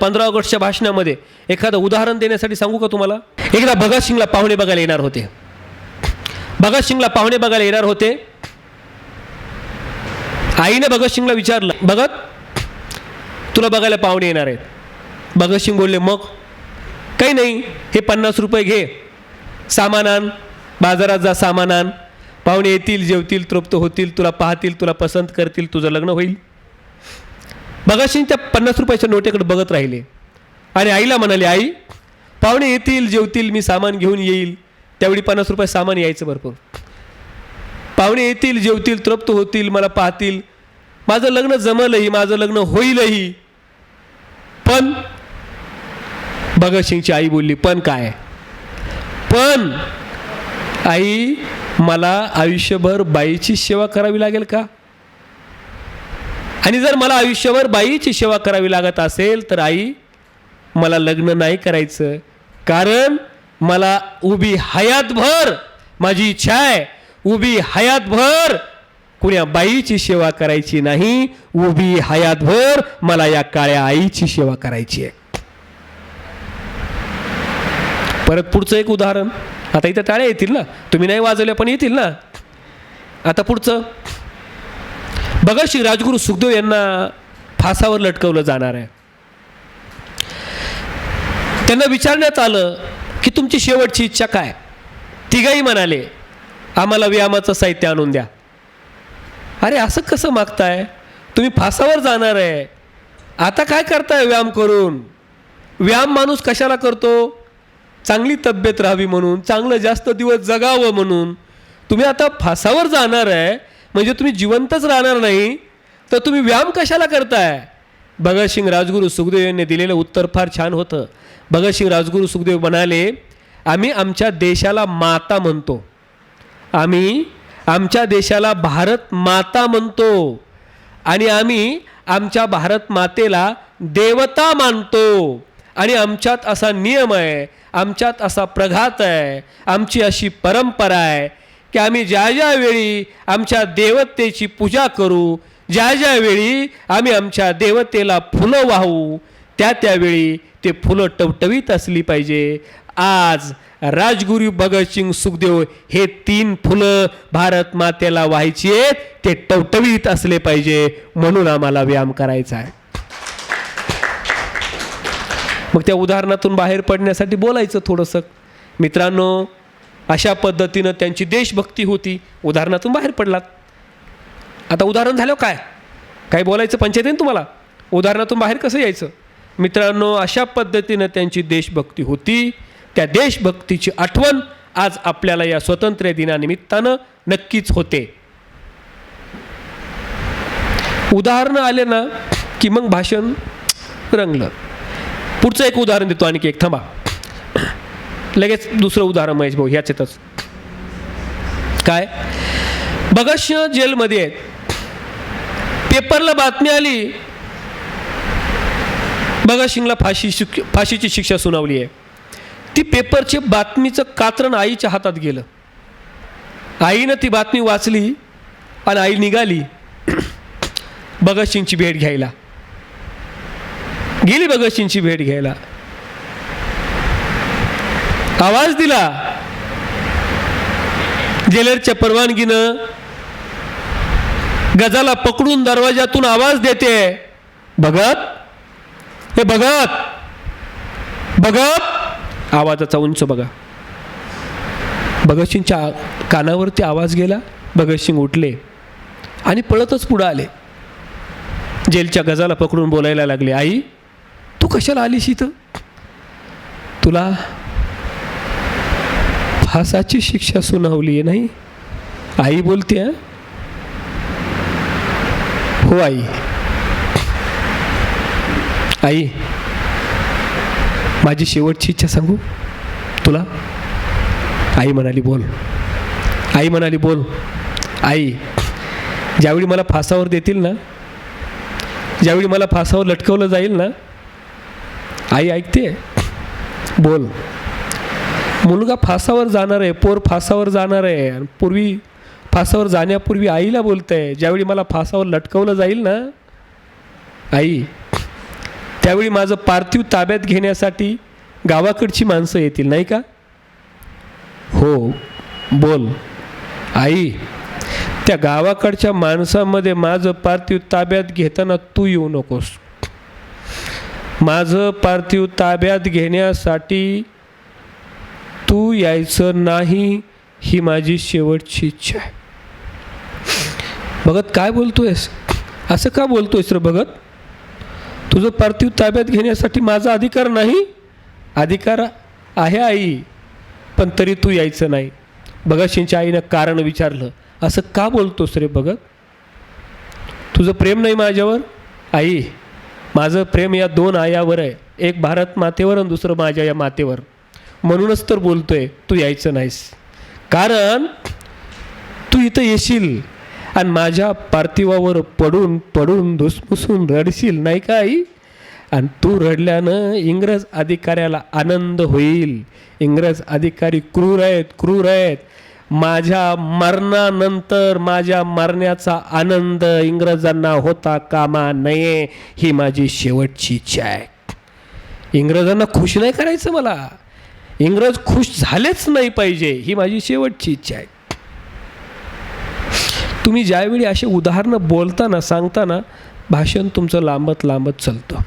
15 ऑगस्टच्या भाषणामध्ये एखादं उदाहरण देण्यासाठी सांगू का तुम्हाला? एकदा भगतसिंगला पाहुणे बघायला येणार होते. भगतसिंगला पाहुणे बघायला येणार होते. आईने भगतसिंगला विचारलं, भगत तुला बघायला पाहुणे येणार आहेत. भगतसिंग बोलले, मग? काही नाही, हे 50 रुपये घे, सामान आण, बाजारात जा, सामान आण, पाहुणे येतील, जेवतील, तृप्त होतील, तुला पाहतील, तुला पसंत करतील, तुझं लग्न होईल. भगतसिंग त्या 50 रुपयाच्या नोटेकडे बघत राहिले आणि आईला म्हणाले, आई पाहुणे येतील, जेवतील, मी सामान घेऊन येईल. त्यावेळी 50 रुपये सामान यायचं भरपूर. पाहुणे येतील, जेवतील, तृप्त होतील, मला पाहतील, माझं लग्न जमलंही, माझं लग्न होईलही. पण भगतसिंगची आई बोलली, पण काय? पण आई, मला आयुष्यभर बाईची सेवा करावी लागेल का? आणि जर मला आयुष्यभर बाईची सेवा करावी लागत असेल तर आई, मला लग्न नाही करायचं. कारण मला उभी हयातभर, माझी इच्छा आहे, उभी हयातभर कुण्या बाईची सेवा करायची नाही. उभी हयातभर मला या काळ्या आईची सेवा करायची आहे. परत पुढचं एक उदाहरण. आता इथं टाळ्या येतील ना, तुम्ही नाही वाजवल्या पण येतील ना. आता पुढचं, भगतसिंग राजगुरू सुखदेव यांना फासावर लटकवलं जाणार आहे. त्यांना विचारण्यात आलं की तुमची शेवटची इच्छा काय? तिघाही म्हणाले, आम्हाला व्यायामाचं साहित्य आणून द्या. अरे असं कसं मागताय? तुम्ही फासावर जाणार आहे, आता काय करताय व्यायाम करून? व्यायाम माणूस कशाला करतो? चांगली तब्येत राहावी म्हणून, चांगलं जास्त दिवस जगावं म्हणून. तुम्ही आता फासावर जाणार आहे म्हणजे तुम्ही जिवंतच राहणार नाही, तर तुम्ही व्यायाम कशाला करताय? भगतसिंग राजगुरू सुखदेव यांनी दिलेलं उत्तर फार छान होतं. भगतसिंग राजगुरू सुखदेव म्हणाले, आम्ही आमच्या देशाला माता म्हणतो, आम्ही आमच्या देशाला भारत माता म्हणतो आणि आम्ही आमच्या भारत मातेला देवता मानतो. आणि आमच्यात असा नियम आहे, आमच्यात असा प्रघात आहे, आमची अशी परंपरा आहे की आम्ही ज्या ज्या वेळी आमच्या देवतेची पूजा करू, ज्या ज्या वेळी आम्ही आमच्या देवतेला फुलं वाहू, त्या त्यावेळी ते फुलं टवटवीत असली पाहिजे. आज राजगुरू भगतसिंग सुखदेव हे 3 फुलं भारत मातेला व्हायची आहेत, ते टवटवीत असले पाहिजे, म्हणून आम्हाला व्यायाम करायचा आहे. मग त्या उदाहरणातून बाहेर पडण्यासाठी बोलायचं थोडंसं. मित्रांनो, अशा पद्धतीनं त्यांची देशभक्ती होती. उदाहरणातून बाहेर पडलात. आता उदाहरण झालं काय काय बोलायचं पंचायत आहे ना तुम्हाला, उदाहरणातून बाहेर कसं यायचं? मित्रांनो, अशा पद्धतीनं त्यांची देशभक्ती होती. त्या देशभक्तीची आठवण आज आपल्याला या स्वातंत्र्य दिनानिमित्तानं नक्कीच होते. उदाहरणं आले ना की मग भाषण रंगलं. पुढचं एक उदाहरण देतो, आणखी एक, थांबा, लगेच दुसरं उदाहरण महेश भाऊ ह्याच्यातच. काय? भगतसिंग जेलमध्ये आहेत, पेपरला बातमी आली भगतसिंगला फाशीची शिक्षा सुनावली आहे. ती पेपरची बातमीचं कात्रण आईच्या हातात गेलं. आईनं ती बातमी वाचली आणि आई निघाली भगतसिंगची भेट घ्यायला. गेली भगतसिंगची भेट घ्यायला, आवाज दिला. जेलरच्या परवानगीनं गजाला पकडून दरवाजातून आवाज देते, भगत, हे भगत, भगत. आवाजाचा उंच बघा. भगतसिंगच्या कानावरती आवाज गेला. भगतसिंग उठले आणि पळतच पुढे आले. जेलच्या गजाला पकडून बोलायला लागले, आई तू कशाला आलीस इथं? तुला फासाची शिक्षा सुनावली आहे नाही? आई बोलते, हो आई. आई, माझी शेवटची इच्छा सांगू तुला? आई म्हणाली, बोल. आई म्हणाली, बोल. आई, ज्यावेळी मला फासावर देतील ना, ज्यावेळी मला फासावर लटकवलं जाईल ना, आई ऐकते, बोल. मुलगा फासावर जाणार आहे, पोर फासावर जाणार आहे, आणि पूर्वी फासावर जाण्यापूर्वी आईला बोलतंय, ज्यावेळी मला फासावर लटकवलं जाईल ना, आई त्यावेळी माझं पार्थिव ताब्यात घेण्यासाठी गावाकडची माणसं येतील नाही का? हो बोल आई, त्या गावाकडच्या माणसामध्ये माझं पार्थिव ताब्यात घेताना तू येऊ नकोस. माझं पार्थिव ताब्यात घेण्यासाठी तू यायचं नाही, ही माझी शेवटची इच्छा आहे. भगत काय बोलतोयस? असं का बोलतोयस रे भगत? तुझं पार्थिव ताब्यात घेण्यासाठी माझा अधिकार नाही? अधिकार आहे आई, पण तरी तू यायचं नाही. भगतसिंगच्या आईनं कारण विचारलं. असं का बोलतोस रे भगत? तुझं प्रेम नाही माझ्यावर? आई, माझं प्रेम या 2 आयावर आहे, एक भारत मातेवर आणि दुसरं माझ्या या मातेवर. म्हणूनच तर बोलतोय तू यायचं नाहीस. कारण तू इथं येशील आणि माझ्या पार्थिवावर पडून पडून धुसफुसून रडशील नाही का आई? आणि तू रडल्यानं इंग्रज अधिकाऱ्याला आनंद होईल. इंग्रज अधिकारी क्रूर आहेत, क्रूर आहेत. माझ्या मरणानंतर माझ्या मरण्याचा आनंद इंग्रजांना होता कामा नये, ही माझी शेवटची इच्छा आहे. इंग्रजांना खुश नाही करायचं मला. इंग्रज खुश झालेच नाही पाहिजे, ही माझी शेवटची इच्छा आहे. तुम्ही ज्यावेळी असे उदाहरणं बोलताना सांगताना भाषण तुमचं लांबत लांबत चालतं.